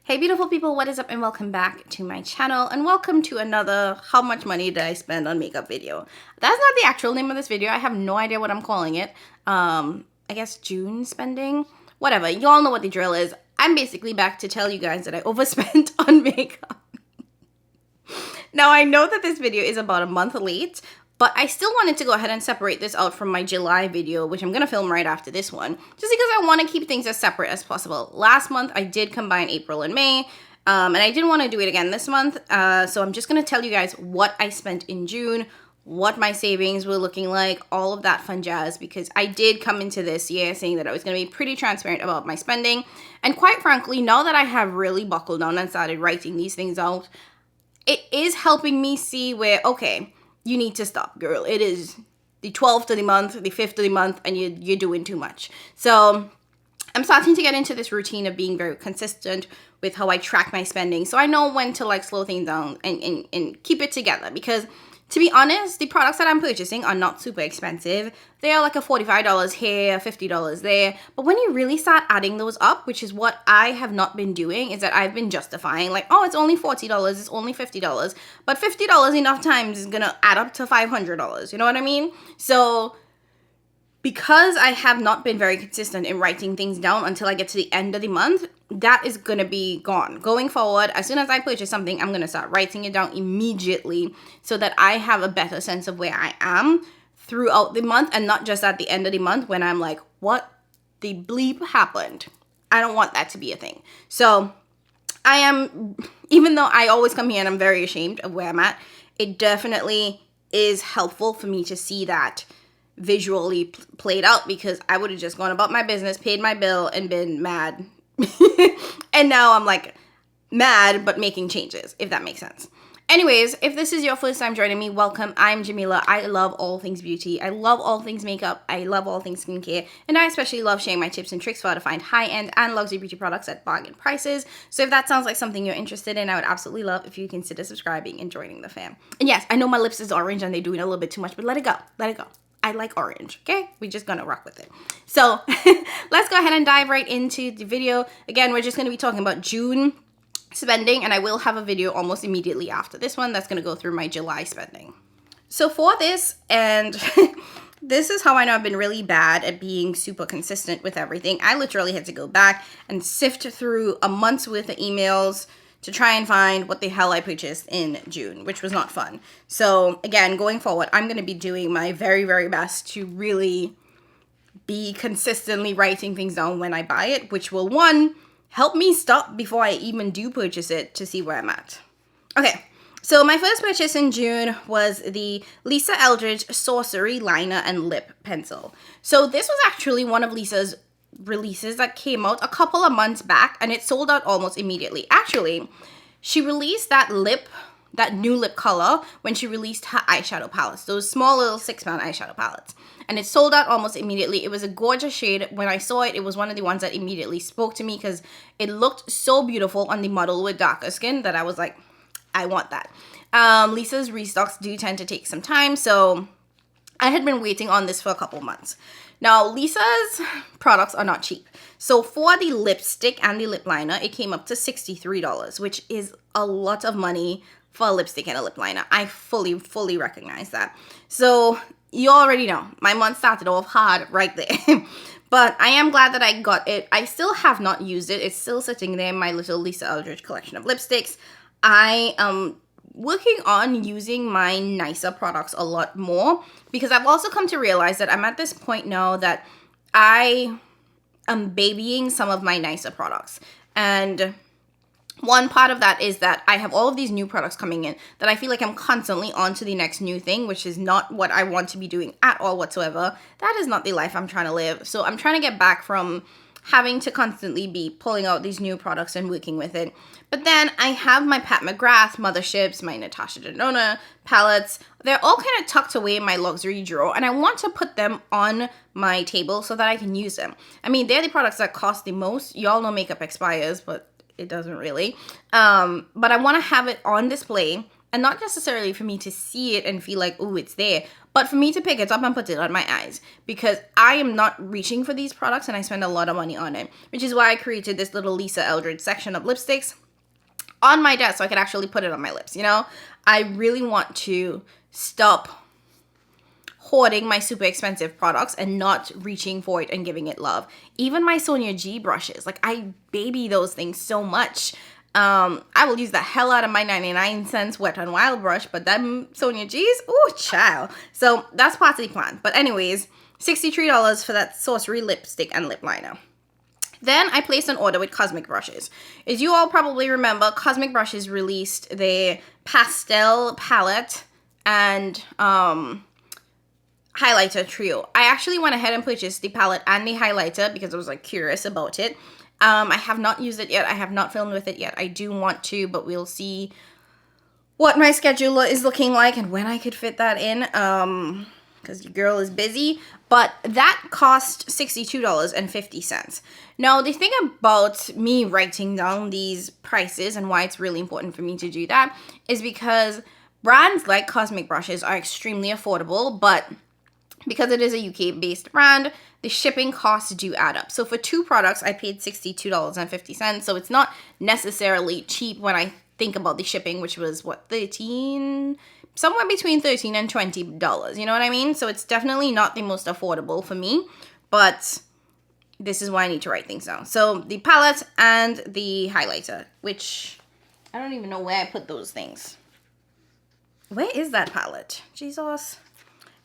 Hey beautiful people, what is up and welcome back to my channel and welcome to another how much money did I spend on makeup video. That's not the actual name of this video. I have no idea what I'm calling it. I guess June spending? Whatever, you all know what the drill is. I'm basically back to tell you guys that I overspent on makeup. Now I know that this video is about a month late, but I still wanted to go ahead and separate this out from my July video, which I'm going to film right after this one, just because I want to keep things as separate as possible. Last month, I did combine April and May, and I didn't want to do it again this month, so I'm just going to tell you guys what I spent in June, what my savings were looking like, all of that fun jazz, because I did come into this year saying that I was going to be pretty transparent about my spending, and quite frankly, now that I have really buckled down and started writing these things out, it is helping me see where, okay, you need to stop, girl. It is the 12th of the month, the 5th of the month, and you're doing too much. So I'm starting to get into this routine of being very consistent with how I track my spending. So I know when to like slow things down and keep it together, because to be honest, the products that I'm purchasing are not super expensive. They are like a $45 here, $50 there. But when you really start adding those up, which is what I have not been doing, is that I've been justifying like, oh, it's only $40, it's only $50. But $50 enough times is gonna add up to $500. You know what I mean? So because I have not been very consistent in writing things down until I get to the end of the month, that is going to be gone. Going forward, as soon as I purchase something, I'm going to start writing it down immediately so that I have a better sense of where I am throughout the month and not just at the end of the month when I'm like, what the bleep happened? I don't want that to be a thing. So I am, even though I always come here and I'm very ashamed of where I'm at, it definitely is helpful for me to see that visually played out, because I would have just gone about my business, paid my bill, and been mad. And now I'm like mad, but making changes, if that makes sense. Anyways, if this is your first time joining me, welcome. I'm Jamila. I love all things beauty. I love all things makeup. I love all things skincare. And I especially love sharing my tips and tricks for how to find high-end and luxury beauty products at bargain prices. So if that sounds like something you're interested in, I would absolutely love if you consider subscribing and joining the fam. And yes, I know my lips is orange and they're doing a little bit too much, but let it go. Let it go. I like orange, okay? We're just gonna rock with it. So let's go ahead and dive right into the video. Again, we're just gonna be talking about June spending, and I will have a video almost immediately after this one that's gonna go through my July spending. So for this, and this is how I know I've been really bad at being super consistent with everything. I literally had to go back and sift through a month's worth of emails to try and find what the hell I purchased in June, which was not fun. So again, going forward, I'm going to be doing my very, very best to really be consistently writing things down when I buy it, which will, one, help me stop before I even do purchase it to see where I'm at. Okay, so my first purchase in June was the Lisa Eldridge Sorcery Liner and Lip Pencil. So this was actually one of Lisa's releases that came out a couple of months back, and it sold out almost immediately. Actually, she released that new lip color when she released her eyeshadow palettes, those small little 6-pound eyeshadow palettes, and it sold out almost immediately. It was a gorgeous shade. When I saw it, it was one of the ones that immediately spoke to me because it looked so beautiful on the model with darker skin that I was like, I want that. Lisa's restocks do tend to take some time, so I had been waiting on this for a couple months. Now, Lisa's products are not cheap. So for the lipstick and the lip liner, it came up to $63, which is a lot of money for a lipstick and a lip liner. I fully recognize that. So you already know, my month started off hard right there. But I am glad that I got it. I still have not used it. It's still sitting there in my little Lisa Eldridge collection of lipsticks. I am working on using my nicer products a lot more, because I've also come to realize that I'm at this point now that I am babying some of my nicer products. And one part of that is that I have all of these new products coming in that I feel like I'm constantly on to the next new thing, which is not what I want to be doing at all whatsoever. That is not the life I'm trying to live. So I'm trying to get back from having to constantly be pulling out these new products and working with it. But then I have my Pat McGrath Motherships, my Natasha Denona palettes. They're all kind of tucked away in my luxury drawer, and I want to put them on my table so that I can use them. I mean, they're the products that cost the most. Y'all know makeup expires, but it doesn't really. But I want to have it on display And not necessarily for me to see it and feel like, oh, it's there, but for me to pick it up and put it on my eyes, because I am not reaching for these products and I spend a lot of money on it, which is why I created this little Lisa Eldridge section of lipsticks on my desk so I could actually put it on my lips, you know? I really want to stop hoarding my super expensive products and not reaching for it and giving it love. Even my Sonia G brushes, like I baby those things so much. I will use the hell out of my 99 cents Wet n Wild brush, but them Sonia G's, ooh, child. So that's part of the plan. But anyways, $63 for that Sorcery lipstick and lip liner. Then I placed an order with Cosmic Brushes. As you all probably remember, Cosmic Brushes released their pastel palette and highlighter trio. I actually went ahead and purchased the palette and the highlighter because I was like curious about it. I have not used it yet. I have not filmed with it yet. I do want to, but we'll see what my schedule is looking like and when I could fit that in. Because your girl is busy. But that cost $62.50. Now, the thing about me writing down these prices and why it's really important for me to do that is because brands like Cosmic Brushes are extremely affordable, but because it is a UK-based brand, the shipping costs do add up. So for 2 products, I paid $62.50. So it's not necessarily cheap when I think about the shipping, which was, what, somewhere between $13 and $20. You know what I mean? So it's definitely not the most affordable for me, but this is why I need to write things down. So the palette and the highlighter, which I don't even know where I put those things. Where is that palette? Jesus.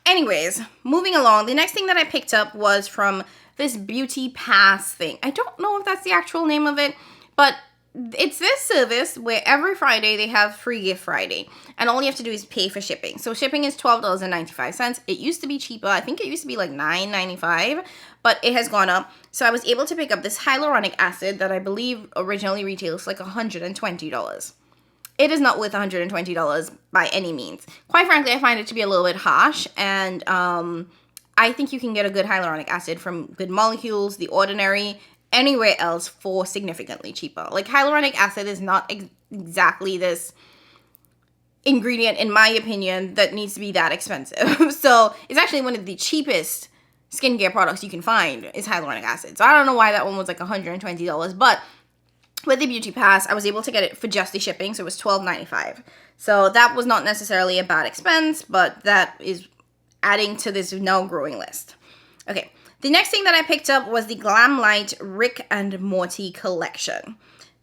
Anyways, moving along, the next thing that I picked up was from this Beauty Pass thing. I don't know if that's the actual name of it, but it's this service where every Friday they have Free Gift Friday, and all you have to do is pay for shipping. So shipping is $12.95. It used to be cheaper. I think it used to be like $9.95, but it has gone up. So I was able to pick up this hyaluronic acid that I believe originally retails like $120. It is not worth $120 by any means. Quite frankly, I find it to be a little bit harsh, and I think you can get a good hyaluronic acid from Good Molecules, The Ordinary, anywhere else for significantly cheaper. Like, hyaluronic acid is not exactly this ingredient, in my opinion, that needs to be that expensive. So it's actually one of the cheapest skincare products you can find is hyaluronic acid. So I don't know why that one was like $120, but with the Beauty Pass, I was able to get it for just the shipping, so it was $12.95. So that was not necessarily a bad expense, but that is adding to this now growing list. Okay, the next thing that I picked up was the Glam Light Rick and Morty collection.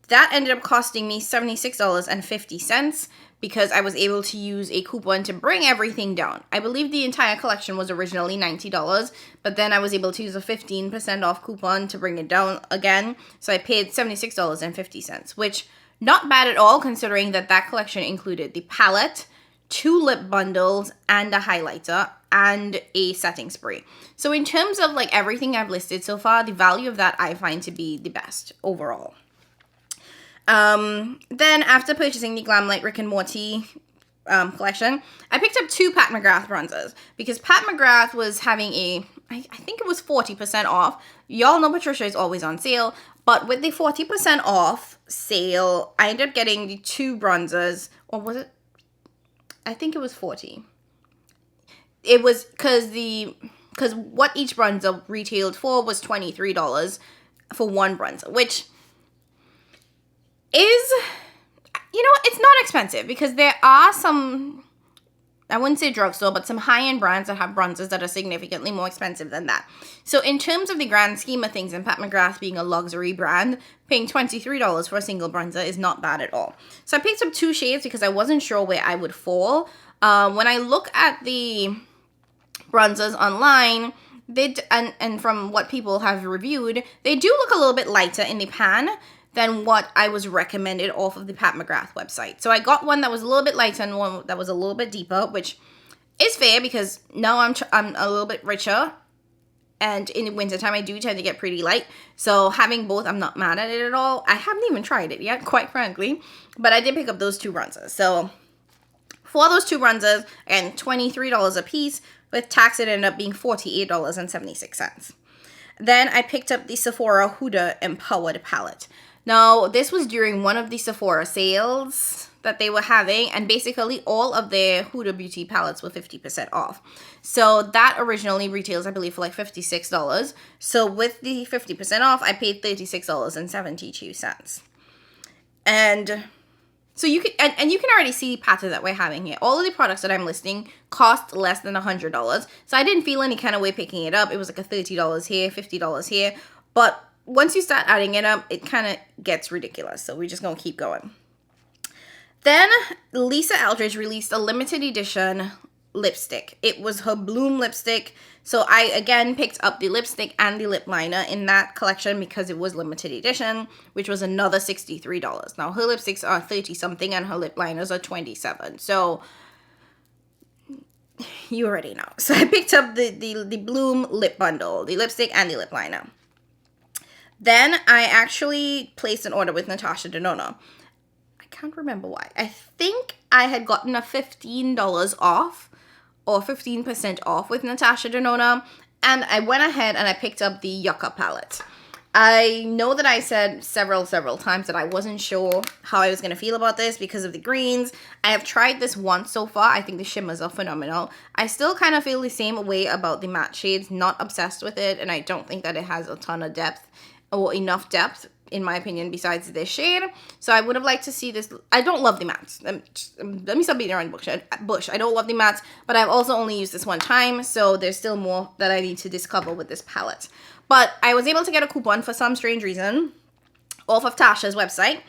That ended up costing me $76.50 because I was able to use a coupon to bring everything down. I believe the entire collection was originally $90, but then I was able to use a 15% off coupon to bring it down again. So I paid $76.50, which not bad at all considering that that collection included the palette, 2 lip bundles, and a highlighter, and a setting spray. So in terms of like everything I've listed so far, the value of that I find to be the best overall. Then after purchasing the Glam Light Rick and Morty collection, I picked up 2 Pat McGrath bronzers because Pat McGrath was having I think it was 40% off. Y'all know Patricia is always on sale, but with the 40% off sale, I ended up getting the 2 bronzers, or was it? I think it was 40. It was because what each bronzer retailed for was $23 for one bronzer, which is, you know what, it's not expensive because there are some, I wouldn't say drugstore, but some high-end brands that have bronzers that are significantly more expensive than that. So in terms of the grand scheme of things, and Pat McGrath being a luxury brand, paying $23 for a single bronzer is not bad at all. So I picked up 2 shades because I wasn't sure where I would fall. When I look at the bronzers online, and from what people have reviewed, they do look a little bit lighter in the pan than what I was recommended off of the Pat McGrath website. So I got one that was a little bit lighter and one that was a little bit deeper, which is fair because now I'm a little bit richer, and in the wintertime I do tend to get pretty light. So having both, I'm not mad at it at all. I haven't even tried it yet, quite frankly, but I did pick up those 2 bronzers. So for those 2 bronzers, again, $23 a piece. With tax, it ended up being $48.76. Then I picked up the Sephora Huda Empowered palette. Now, this was during one of the Sephora sales that they were having, and basically all of their Huda Beauty palettes were 50% off. So that originally retails, I believe, for like $56. So with the 50% off, I paid $36.72. And so you can, and you can already see the pattern that we're having here. All of the products that I'm listing cost less than $100. So I didn't feel any kind of way picking it up. It was like a $30 here, $50 here. But once you start adding it up, it kind of gets ridiculous. So we're just going to keep going. Then Lisa Eldridge released a limited edition lipstick. It was her Bloom lipstick. So I again picked up the lipstick and the lip liner in that collection because it was limited edition, which was another $63. Now her lipsticks are 30 something and her lip liners are 27. So you already know. So I picked up the Bloom lip bundle, the lipstick and the lip liner. Then I actually placed an order with Natasha Denona. I can't remember why. I think I had gotten a $15 off or 15% off with Natasha Denona, and I went ahead and I picked up the Yucca palette. I know that I said several times that I wasn't sure how I was going to feel about this because of the greens. I have tried this once so far. I think the shimmers are phenomenal. I still kind of feel the same way about the matte shades, not obsessed with it, and I don't think that it has a ton of depth or enough depth, in my opinion, besides this shade. So I would have liked to see this. I don't love the mattes. Let me stop beating around the bush. I don't love the mattes, but I've also only used this one time, so there's still more that I need to discover with this palette. But I was able to get a coupon for some strange reason off of Tasha's website.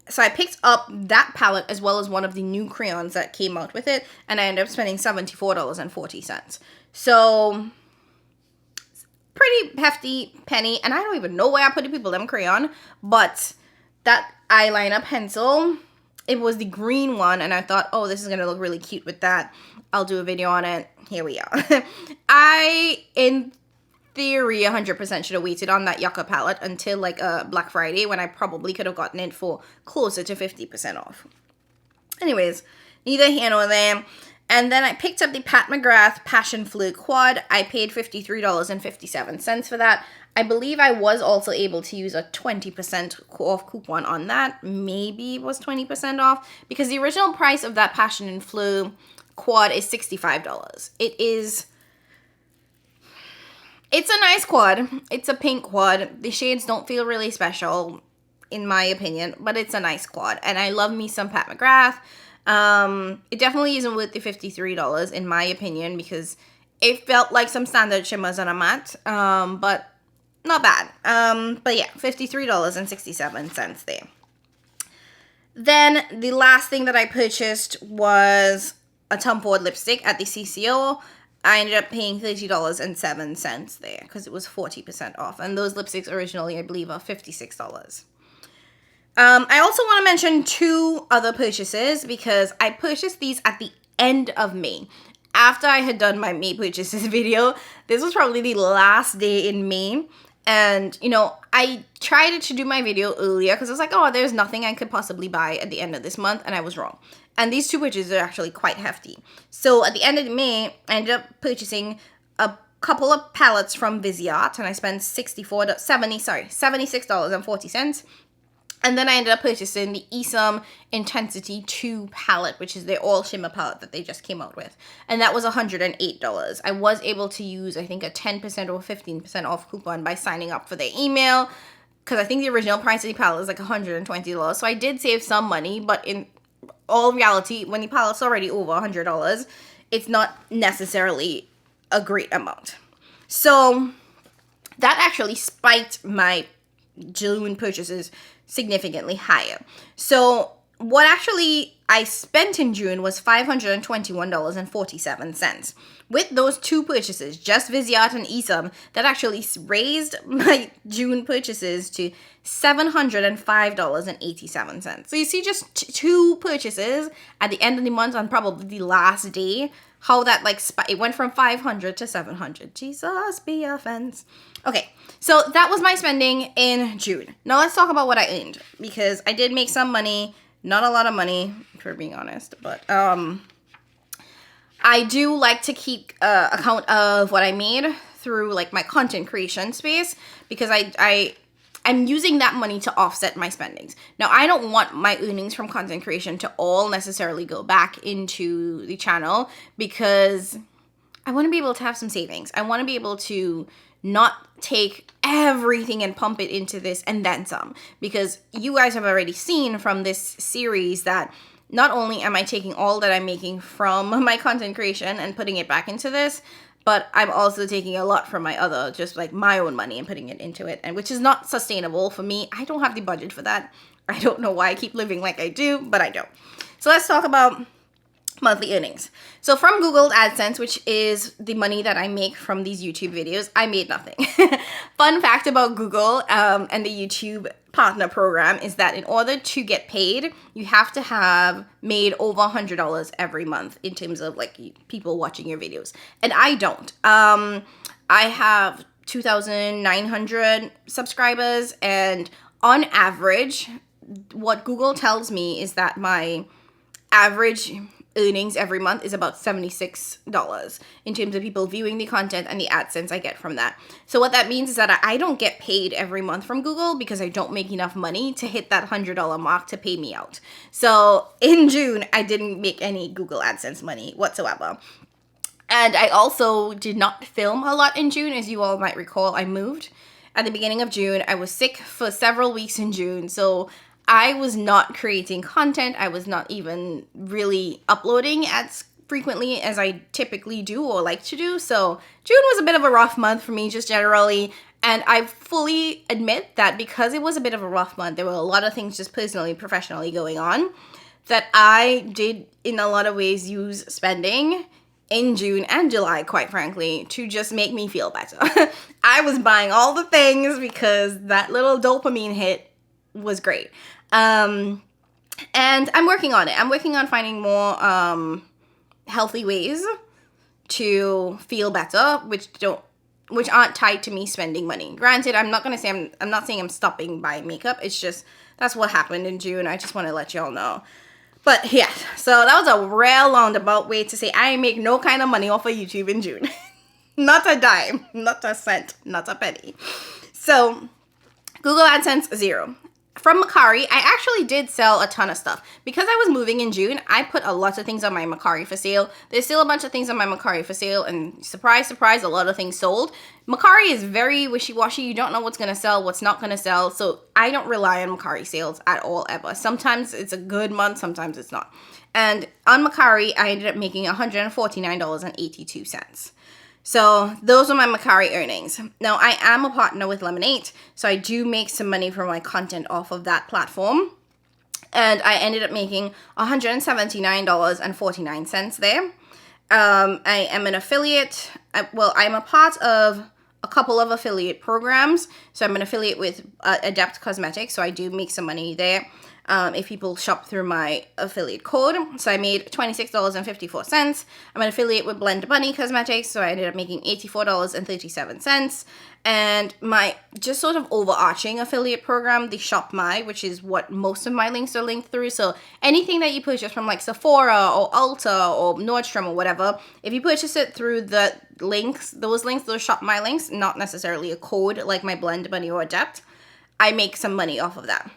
So I picked up that palette as well as one of the new crayons that came out with it, and I ended up spending $74.40. So pretty hefty penny, and I don't even know why I put the People Them crayon, but that eyeliner pencil, it was the green one, and I thought, oh, this is gonna look really cute with that. I'll do a video on it. Here we are. I, in theory, 100% should have waited on that Yucca palette until like Black Friday, when I probably could have gotten it for closer to 50% off. Anyways, neither here nor there. And then I picked up the Pat McGrath Passion Fleur Quad. I paid $53.57 for that. I believe I was also able to use a 20% off coupon on that. Maybe it was 20% off, because the original price of that Passion and Fleur Quad is $65. It's a nice quad. It's a pink quad. The shades don't feel really special, in my opinion, but it's a nice quad. And I love me some Pat McGrath. It definitely isn't worth the $53 in my opinion, because it felt like some standard shimmers on a matte, but not bad. But yeah, $53.67 there. Then the last thing that I purchased was a Tom Ford lipstick at the CCO. I ended up paying $30.07 there because it was 40% off, and those lipsticks originally, I believe, are $56. I also want to mention two other purchases, because I purchased these at the end of May. After I had done my May purchases video, this was probably the last day in May. And, you know, I tried to do my video earlier because I was like, oh, there's nothing I could possibly buy at the end of this month, and I was wrong. And these two purchases are actually quite hefty. So at the end of May, I ended up purchasing a couple of palettes from Viseart, and I spent $76.40. And then I ended up purchasing the Esam Intensity 2 palette, which is their all shimmer palette that they just came out with. And that was $108. I was able to use, I think, a 10% or 15% off coupon by signing up for their email, because I think the original price of the palette is like $120. So I did save some money, but in all reality, when the palette's already over $100, it's not necessarily a great amount. So that actually spiked my June purchases significantly higher. So what actually I spent in June was $521.47. With those two purchases, just Viseart and Esam, that actually raised my June purchases to $705.87. So you see, just two purchases at the end of the month on probably the last day, how that like it went from 500 to 700. Jesus be offense. Okay, so that was my spending in June. Now let's talk about what I earned, because I did make some money, not a lot of money, for being honest, but I do like to keep account of what I made through like my content creation space, because I I'm using that money to offset my spendings. Now, I don't want my earnings from content creation to all necessarily go back into the channel, because I want to be able to have some savings. I want to be able to not take everything and pump it into this and then some, because you guys have already seen from this series that not only am I taking all that I'm making from my content creation and putting it back into this, but I'm also taking a lot from my other, just like my own money, and putting it into it, and which is not sustainable for me. I don't have the budget for that. I don't know why I keep living like I do, but I don't. So let's talk about monthly earnings. So from Google AdSense, which is the money that I make from these YouTube videos, I made nothing. Fun fact about Google and the YouTube partner program is that in order to get paid, you have to have made over $100 every month in terms of like people watching your videos. And I don't. I have 2,900 subscribers, and on average, what Google tells me is that my average earnings every month is about $76 in terms of people viewing the content and the AdSense I get from that. So what that means is that I don't get paid every month from Google, because I don't make enough money to hit that $100 mark to pay me out. So in June, I didn't make any Google AdSense money whatsoever. And I also did not film a lot in June. As you all might recall, I moved at the beginning of June. I was sick for several weeks in June, so I was not creating content. I was not even really uploading as frequently as I typically do or like to do. So June was a bit of a rough month for me just generally. And I fully admit that because it was a bit of a rough month, there were a lot of things just personally, professionally going on, that I did in a lot of ways use spending in June and July, quite frankly, to just make me feel better. I was buying all the things because that little dopamine hit was great. And I'm working on it. I'm working on finding more healthy ways to feel better, which aren't tied to me spending money. Granted, I'm not saying I'm stopping buying makeup. It's just that's what happened in June. I just want to let y'all know. But yeah, so that was a real roundabout way to say I make no kind of money off of YouTube in June. Not a dime, not a cent, not a penny. So Google AdSense, 0. From Mercari, I actually did sell a ton of stuff. Because I was moving in June, I put a lot of things on my Mercari for sale. There's still a bunch of things on my Mercari for sale, and surprise, surprise, a lot of things sold. Mercari is very wishy-washy. You don't know what's going to sell, what's not going to sell. So I don't rely on Mercari sales at all, ever. Sometimes it's a good month, sometimes it's not. And on Mercari, I ended up making $149.82. So those are my Mercari earnings. Now, I am a partner with Lemonade, so I do make some money from my content off of that platform. And I ended up making $179.49 there. I am an affiliate. I'm a part of a couple of affiliate programs. So I'm an affiliate with Adept Cosmetics, so I do make some money there. If people shop through my affiliate code. So I made $26.54. I'm an affiliate with Blend Bunny Cosmetics, so I ended up making $84.37. And my just sort of overarching affiliate program, the Shop My, which is what most of my links are linked through. So anything that you purchase from like Sephora or Ulta or Nordstrom or whatever, if you purchase it through the links, those Shop My links, not necessarily a code like my Blend Bunny or Adept, I make some money off of that.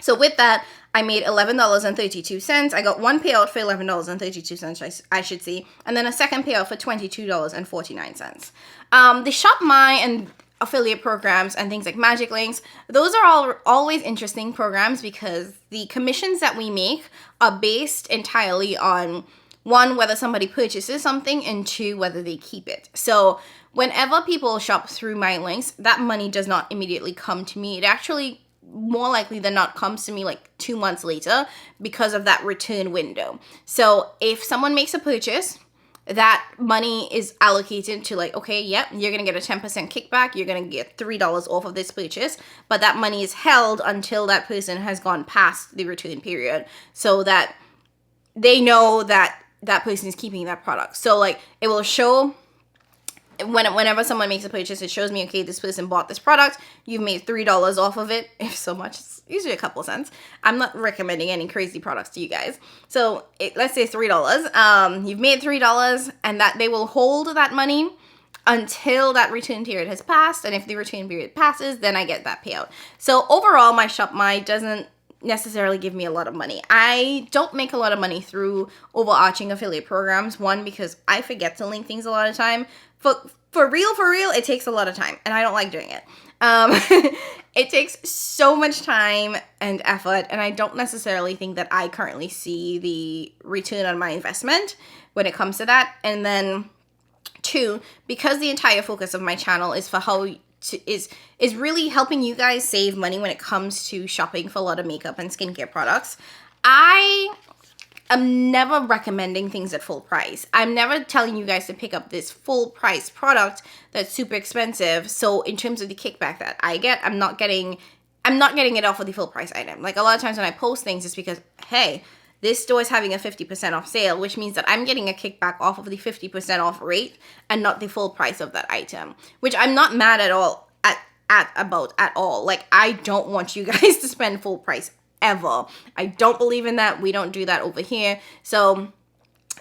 So with that, I made $11.32. I got one payout for $11.32, I should see, and then a second payout for $22.49. The Shop My and affiliate programs and things like Magic Links, those are all always interesting programs because the commissions that we make are based entirely on, one, whether somebody purchases something, and two, whether they keep it. So whenever people shop through my links, that money does not immediately come to me. It actually more likely than not comes to me like 2 months later because of that return window. So if someone makes a purchase, that money is allocated to like, okay, yep, you're going to get a 10% kickback. You're going to get $3 off of this purchase, but that money is held until that person has gone past the return period so that they know that that person is keeping that product. So like it will show whenever someone makes a purchase, it shows me, okay, this person bought this product. You've made $3 off of it. If so much, it's usually a couple cents. I'm not recommending any crazy products to you guys. So let's say $3. You've made $3 and that they will hold that money until that return period has passed. And if the return period passes, then I get that payout. So overall, my ShopMy doesn't necessarily give me a lot of money. I don't make a lot of money through overarching affiliate programs. One, because I forget to link things a lot of time. For real, it takes a lot of time, and I don't like doing it. It takes so much time and effort, and I don't necessarily think that I currently see the return on my investment when it comes to that. And then two, because the entire focus of my channel is for is really helping you guys save money when it comes to shopping for a lot of makeup and skincare products. I'm never recommending things at full price. I'm never telling you guys to pick up this full price product that's super expensive. So in terms of the kickback that I get, I'm not getting it off of the full price item. Like a lot of times when I post things, it's because, hey, this store is having a 50% off sale, which means that I'm getting a kickback off of the 50% off rate and not the full price of that item, which I'm not mad at all at all. Like, I don't want you guys to spend full price ever. I don't believe in that. We don't do that over here. So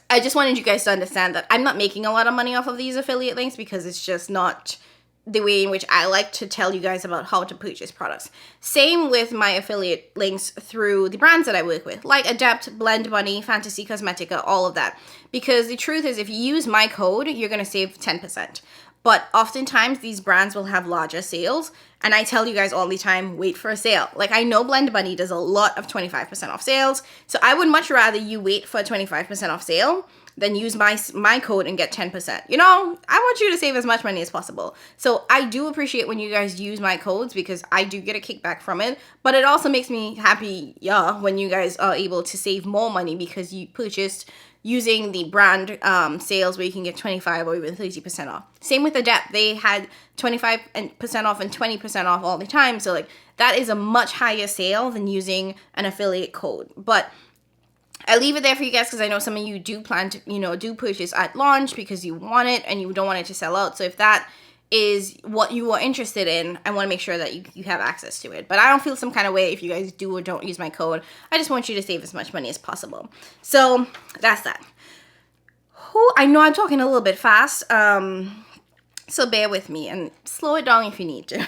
I just wanted you guys to understand that I'm not making a lot of money off of these affiliate links because it's just not the way in which I like to tell you guys about how to purchase products. Same with my affiliate links through the brands that I work with, like Adept, Blend Bunny, Fantasy Cosmetica, all of that. Because the truth is, if you use my code, you're going to save 10%. But oftentimes these brands will have larger sales, and I tell you guys all the time, wait for a sale. Like, I know Blend Bunny does a lot of 25% off sales, so I would much rather you wait for a 25% off sale than use my code and get 10%. You know, I want you to save as much money as possible. So I do appreciate when you guys use my codes because I do get a kickback from it, but it also makes me happy, when you guys are able to save more money because you purchased using the brand sales where you can get 25 or even 30% off. Same with Adept. They had 25% off and 20% off all the time. So like that is a much higher sale than using an affiliate code. But I leave it there for you guys because I know some of you do plan to, do purchase at launch because you want it and you don't want it to sell out. So if that is what you are interested in, I want to make sure that you have access to it. But I don't feel some kind of way if you guys do or don't use my code. I just want you to save as much money as possible. So that's that. I know I'm talking a little bit fast, so bear with me and slow it down if you need to.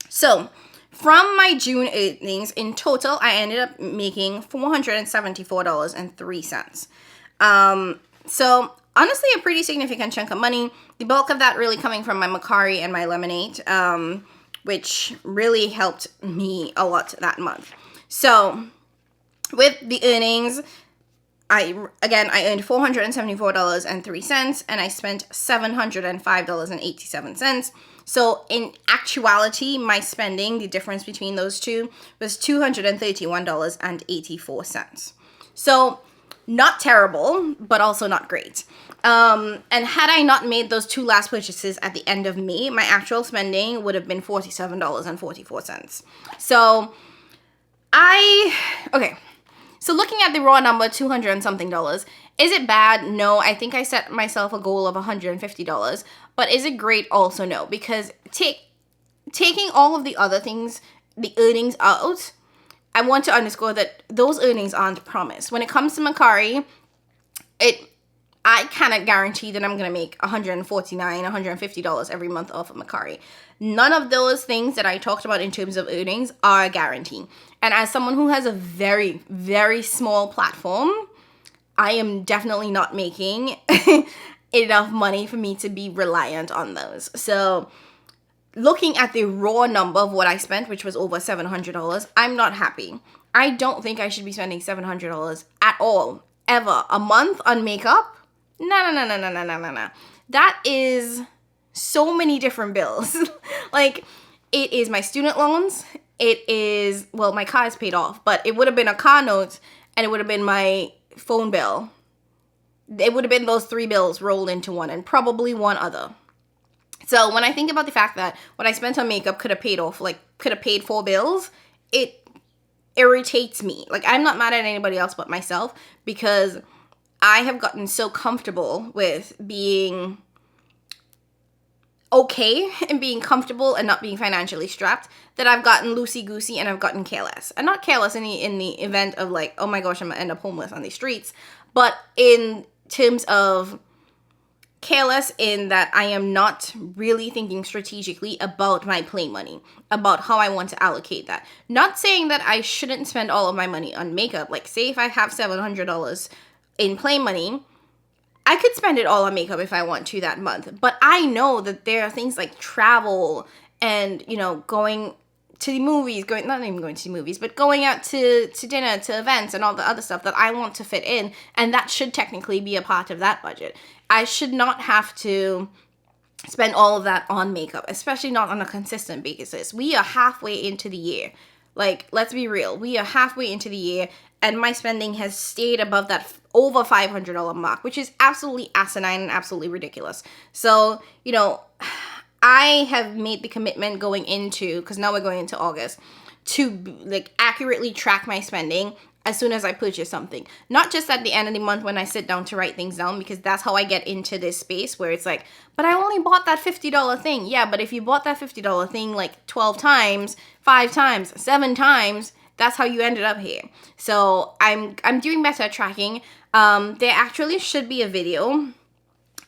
So from my June earnings, in total, I ended up making $474.03. So honestly, a pretty significant chunk of money. The bulk of that really coming from my Macari and my lemonade, which really helped me a lot that month. So with the earnings, I earned $474.03 and I spent $705.87. So in actuality, my spending, the difference between those two, was $231.84. So not terrible, but also not great. And had I not made those two last purchases at the end of May, my actual spending would have been $47.44. So So looking at the raw number, $200 and something, is it bad? No, I think I set myself a goal of $150. But is it great? Also no, because taking all of the other things, the earnings out, I want to underscore that those earnings aren't promised. When it comes to Macari, I cannot guarantee that I'm going to make $149, $150 every month off of Macari. None of those things that I talked about in terms of earnings are a guarantee. And as someone who has a very, very small platform, I am definitely not making enough money for me to be reliant on those. So looking at the raw number of what I spent, which was over $700, I'm not happy. I don't think I should be spending $700 at all, ever, a month on makeup. No. That is so many different bills. Like, it is my student loans. It is, well, my car is paid off, but it would have been a car note and it would have been my phone bill. It would have been those three bills rolled into one and probably one other. So when I think about the fact that what I spent on makeup could have paid 4 bills, it irritates me. Like, I'm not mad at anybody else but myself because I have gotten so comfortable with being okay and being comfortable and not being financially strapped that I've gotten loosey-goosey and I've gotten careless. And not careless in the event of like, oh my gosh, I'm gonna end up homeless on the streets, but in terms of careless in that I am not really thinking strategically about my play money, about how I want to allocate that. Not saying that I shouldn't spend all of my money on makeup. Like, say if I have $700 in play money, I could spend it all on makeup if I want to that month. But I know that there are things like travel and, you know, going to the movies, not even going to the movies, but going out to dinner, to events and all the other stuff that I want to fit in. And that should technically be a part of that budget. I should not have to spend all of that on makeup, especially not on a consistent basis. We are halfway into the year. Like, let's be real. We are halfway into the year and my spending has stayed above that over $500 mark, which is absolutely asinine and absolutely ridiculous. So, you know, I have made the commitment going into, because now we're going into August, to like accurately track my spending as soon as I purchase something. Not just at the end of the month when I sit down to write things down, because that's how I get into this space where it's like, but I only bought that $50 thing. Yeah, but if you bought that $50 thing like 12 times, 5 times, 7 times, that's how you ended up here. So I'm doing better at tracking. There actually should be a video.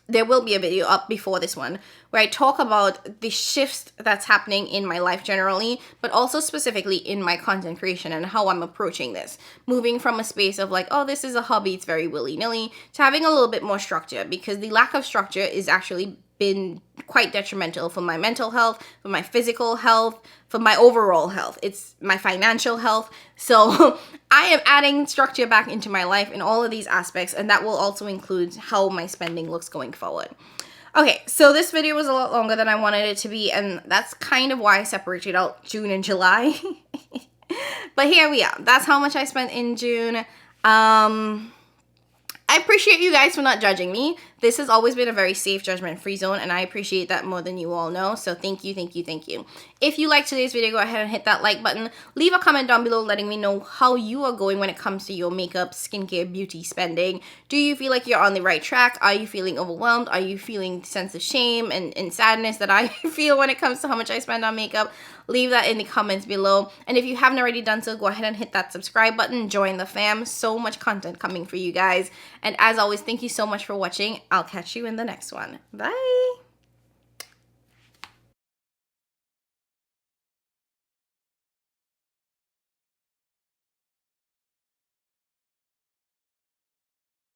There will be a video up before this one where I talk about the shifts that's happening in my life generally, but also specifically in my content creation and how I'm approaching this. Moving from a space of like, oh, this is a hobby, it's very willy-nilly, to having a little bit more structure, because the lack of structure is actually been quite detrimental for my mental health, for my physical health, for my overall health. It's my financial health. So I am adding structure back into my life in all of these aspects, and that will also include how my spending looks going forward. Okay, so this video was a lot longer than I wanted it to be, and that's kind of why I separated out June and July. But here we are. That's how much I spent in June. I appreciate you guys for not judging me. This has always been a very safe, judgment-free zone, and I appreciate that more than you all know. So thank you, thank you, thank you. If you liked today's video, go ahead and hit that like button. Leave a comment down below letting me know how you are going when it comes to your makeup, skincare, beauty spending. Do you feel like you're on the right track? Are you feeling overwhelmed? Are you feeling a sense of shame and sadness that I feel when it comes to how much I spend on makeup? Leave that in the comments below. And if you haven't already done so, go ahead and hit that subscribe button. Join the fam. So much content coming for you guys. And as always, thank you so much for watching. I'll catch you in the next one. Bye.